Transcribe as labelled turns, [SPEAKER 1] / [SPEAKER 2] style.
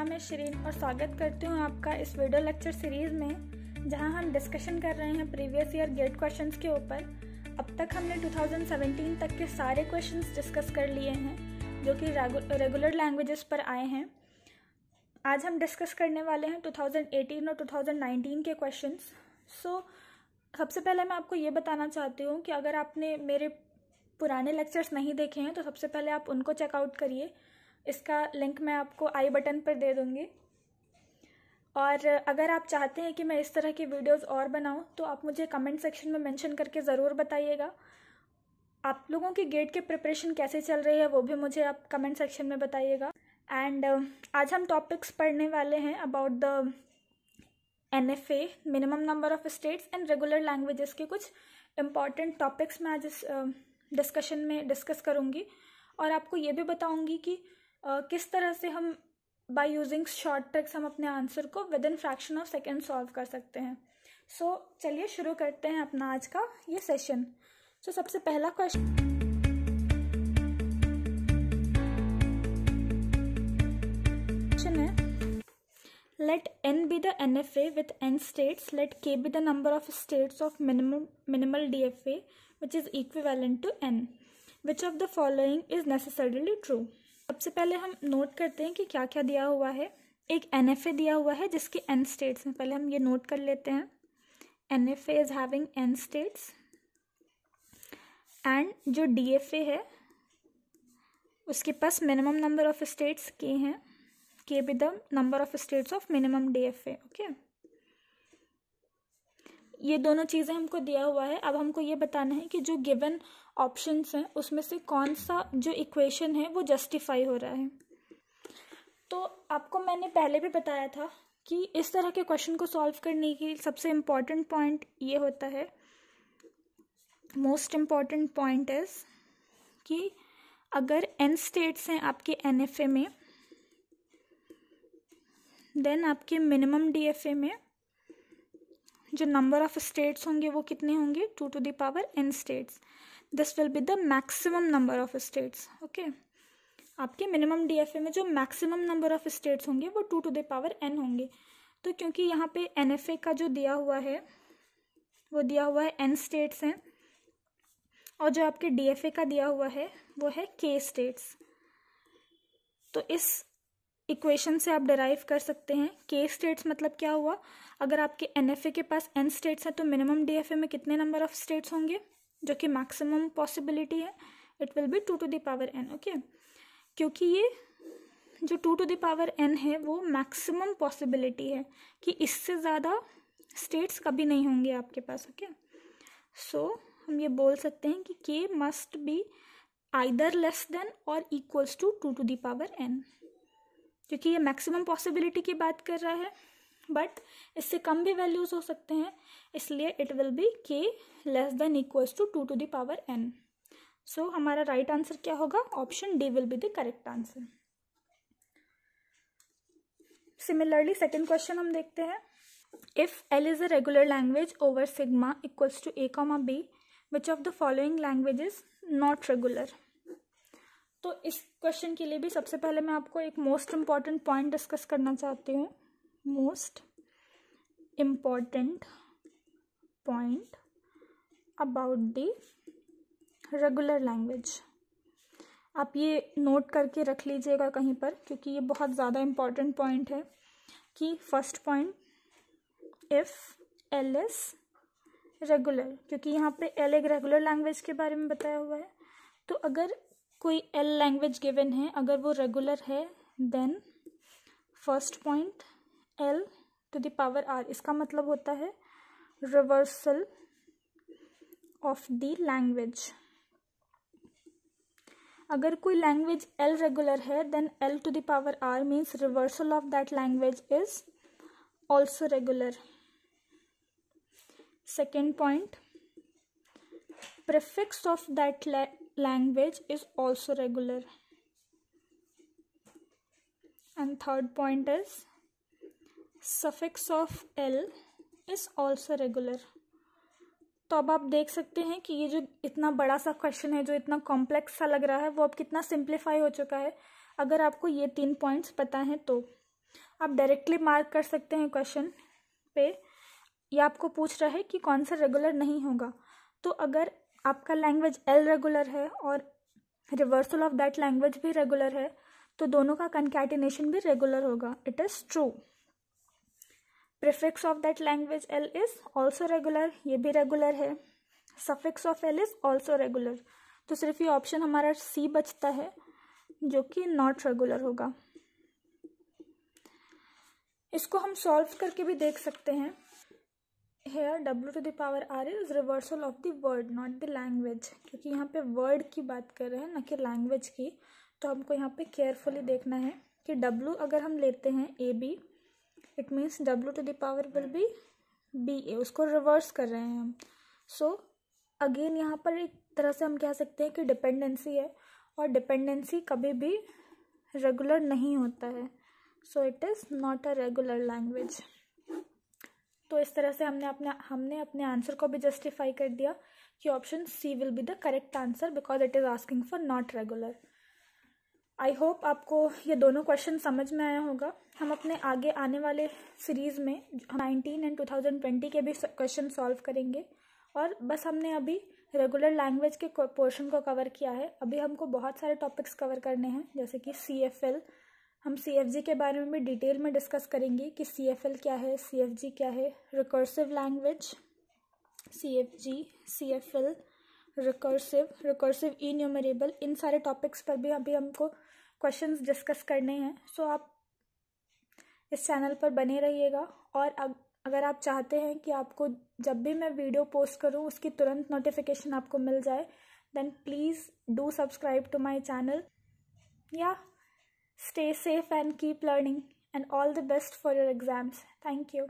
[SPEAKER 1] नाम है शिरीन और स्वागत करती हूँ आपका इस वीडियो लेक्चर सीरीज़ में, जहाँ हम डिस्कशन कर रहे हैं प्रीवियस ईयर गेट क्वेश्चंस के ऊपर। अब तक हमने 2017 तक के सारे क्वेश्चंस डिस्कस कर लिए हैं जो कि रेगुलर लैंग्वेजेस पर आए हैं। आज हम डिस्कस करने वाले हैं 2018 और 2019 के क्वेश्चंस। सबसे पहले मैं आपको ये बताना चाहती हूँ कि अगर आपने मेरे पुराने लेक्चर्स नहीं देखे हैं तो सबसे पहले आप उनको चेकआउट करिए। इसका लिंक मैं आपको आई बटन पर दे दूँगी। और अगर आप चाहते हैं कि मैं इस तरह की वीडियोस और बनाऊं तो आप मुझे कमेंट सेक्शन में मेंशन करके ज़रूर बताइएगा। आप लोगों की गेट की प्रिपरेशन कैसे चल रही है वो भी मुझे आप कमेंट सेक्शन में बताइएगा। एंड आज हम टॉपिक्स पढ़ने वाले हैं about the NFA, minimum number of states and regular languages के कुछ इम्पॉर्टेंट टॉपिक्स मैं आज इस डिस्कशन में डिस्कस करूँगी। और आपको ये भी बताऊँगी कि किस तरह से हम बाय यूजिंग शॉर्ट ट्रिक्स हम अपने आंसर को with in fraction of second solve कर सकते हैं। चलिए शुरू करते हैं अपना आज का ये सेशन। सबसे पहला क्वेश्चन है, let n be the NFA with n states, let k be the number of states of minimal DFA which is equivalent to n. Which of the following is necessarily true? सबसे पहले हम note करते हैं कि क्या क्या दिया हुआ है। एक NFA दिया हुआ है जिसके n स्टेट्स हैं। पहले हम ये नोट कर लेते हैं। NFA is having n states and जो DFA है उसके पास minimum number of states k हैं। k be the number of states of minimum DFA। Okay, ये दोनों चीज़ें हमको दिया हुआ है। अब हमको ये बताना है कि जो गिवन ऑप्शंस हैं उसमें से कौन सा जो इक्वेशन है वो जस्टिफाई हो रहा है। तो आपको मैंने पहले भी बताया था कि इस तरह के क्वेश्चन को सॉल्व करने की सबसे इम्पॉर्टेंट पॉइंट ये होता है, मोस्ट इम्पॉर्टेंट पॉइंट इज कि अगर n स्टेट्स हैं आपके NFA में, देन आपके मिनिमम DFA में जो नंबर ऑफ स्टेट्स होंगे वो कितने होंगे, 2 to the power n states. This will be the maximum number of states. Okay, आपके मिनिमम DFA में जो मैक्सिमम नंबर ऑफ स्टेट्स होंगे वो 2 to the power n होंगे। तो क्योंकि यहाँ पे NFA का जो दिया हुआ है वो दिया हुआ है n स्टेट्स हैं और जो आपके DFA का दिया हुआ है वो है k स्टेट्स। तो इस इक्वेशन से आप डिराइव कर सकते हैं k स्टेट्स मतलब क्या हुआ, अगर आपके NFA के पास n स्टेट्स हैं तो मिनिमम DFA में कितने नंबर ऑफ स्टेट्स होंगे जो कि मैक्सिमम पॉसिबिलिटी है, it will B 2 to the power n। Okay, क्योंकि ये जो 2 to the power n है वो मैक्सिमम पॉसिबिलिटी है कि इससे ज़्यादा स्टेट्स कभी नहीं होंगे आपके पास। ओके, हम ये बोल सकते हैं कि k must be either less than और equals to 2 to the power n, क्योंकि ये मैक्सिमम पॉसिबिलिटी की बात कर रहा है, बट इससे कम भी वैल्यूज हो सकते हैं, इसलिए it will be k less than equals to 2 to the power n। हमारा राइट आंसर क्या होगा, option D will be the correct answer. Similarly second question हम देखते हैं, if L is a regular language over sigma equals to a, b, which of the following language is not regular. तो इस question के लिए भी सबसे पहले मैं आपको एक मोस्ट इम्पॉर्टेंट पॉइंट डिस्कस करना चाहती हूँ। Most important point about the regular language. आप ये नोट करके रख लीजिएगा कहीं पर, क्योंकि ये बहुत ज़्यादा इम्पॉर्टेंट पॉइंट है। कि first point, if L is regular, क्योंकि यहाँ पे L एक रेगुलर लैंग्वेज के बारे में बताया हुआ है। तो अगर कोई L लैंग्वेज गिवन है, अगर वो रेगुलर है, then first point L to the power R, इसका मतलब होता है रिवर्सल ऑफ द लैंग्वेज। अगर कोई लैंग्वेज L रेगुलर है, then L to the power R means reversal of that language is also regular. Second point, prefix of that language is also regular. And third point is suffix of L is also regular. तो अब आप देख सकते हैं कि ये जो इतना बड़ा सा क्वेश्चन है, जो इतना कॉम्प्लेक्स सा लग रहा है, वो अब कितना सिंप्लीफाई हो चुका है अगर आपको ये 3 पॉइंट्स पता हैं तो। आप डायरेक्टली मार्क कर सकते हैं क्वेश्चन पे, या आपको पूछ रहा है कि कौन सा रेगुलर नहीं होगा। तो अगर आपका लैंग्वेज एल रेगुलर है और रिवर्सल ऑफ दैट लैंग्वेज भी रेगुलर है, तो दोनों का कंकैटिनेशन भी रेगुलर होगा। It is true. Prefix of that language L is also regular, ये भी रेगुलर है। Suffix of L is also regular. तो सिर्फ ये ऑप्शन हमारा सी बचता है जो कि नॉट रेगुलर होगा। इसको हम सॉल्व करके भी देख सकते हैं। Here W to the power R is reversal of the word not the language, क्योंकि यहाँ पे वर्ड की बात कर रहे हैं ना कि लैंग्वेज की। तो हमको यहाँ पे केयरफुली देखना है कि W अगर हम लेते हैं AB, it means W to the power will be BA, उसको रिवर्स कर रहे हैं हम। सो अगेन यहाँ पर एक तरह से हम कह सकते हैं कि डिपेंडेंसी है, और डिपेंडेंसी कभी भी रेगुलर नहीं होता है। So it is not a regular language. तो इस तरह से हमने अपने आंसर को भी जस्टिफाई कर दिया कि option C will be the correct answer because it is asking for not regular. I hope आपको ये दोनों क्वेश्चन समझ में आया होगा। हम अपने आगे आने वाले सीरीज़ में 19 एंड 2020 के भी क्वेश्चन सॉल्व करेंगे। और बस हमने अभी रेगुलर लैंग्वेज के पोर्शन को कवर किया है। अभी हमको बहुत सारे टॉपिक्स कवर करने हैं, जैसे कि CFL। हम CFG के बारे में भी डिटेल में डिस्कस करेंगे कि CFL क्या है, CFG क्या है, recursive language, CFG, CFL, recursive enumerable, इन सारे टॉपिक्स पर भी अभी हमको क्वेश्चंस डिस्कस करने हैं। सो आप इस चैनल पर बने रहिएगा। और अगर आप चाहते हैं कि आपको जब भी मैं वीडियो पोस्ट करूं उसकी तुरंत नोटिफिकेशन आपको मिल जाए, then please do subscribe to my channel. या stay safe and keep learning, and all the best for your exams. Thank you.